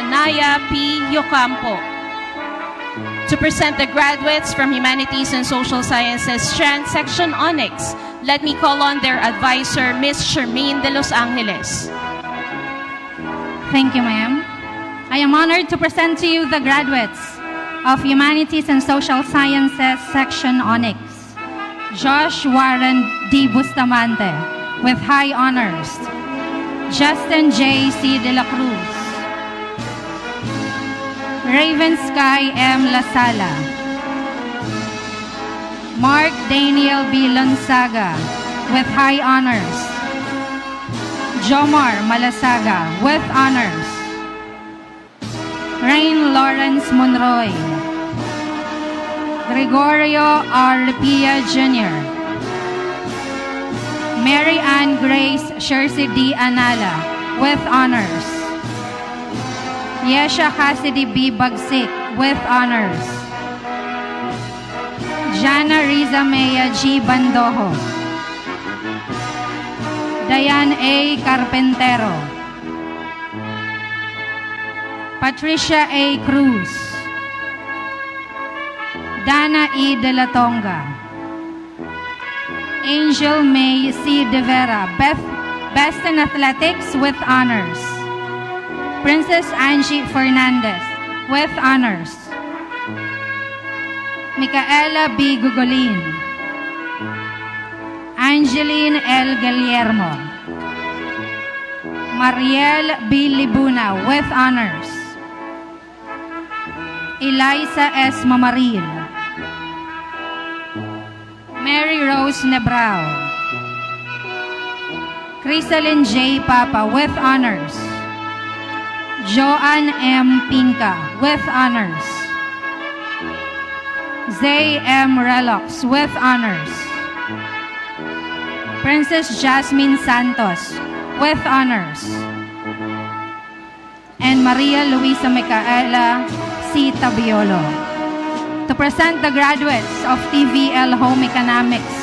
Naya P. Yocampo. To present the graduates from Humanities and Social Sciences Strand Section Onyx, let me call on their advisor, Ms. Shermaine de Los Angeles. Thank you, ma'am. I am honored to present to you the graduates of Humanities and Social Sciences Section Onyx. Josh Warren D. Bustamante, with high honors. Justin J. C. De La Cruz. Raven Sky M. Lasala. Mark Daniel B. Lonsaga, with high honors. Jomar Malasaga, with honors. Rain Lawrence Monroy. Gregorio R. Pia Jr. Mary Ann Grace Shercy D. Anala, with honors. Yesha Cassidy B. Bagsik, with honors. Jana Riza Mea G. Bandojo. Diane A. Carpentero. Patricia A. Cruz. Dana E. De La Tonga. Angel May C. De Vera, Best in Athletics, with honors. Princess Angie Fernandez, with honors. Micaela B. Gugolin. Angeline L. Guillermo. Mariel B. Libuna, with honors. Eliza S. Mamaril. Mary Rose Nebrao. Crisalyn J. Papa, with honors. Joanne M. Pinca, with honors. Zay M. Relox, with honors. Princess Jasmine Santos, with honors. And Maria Luisa Micaela C. Tabiolo. To present the graduates of TVL Home Economics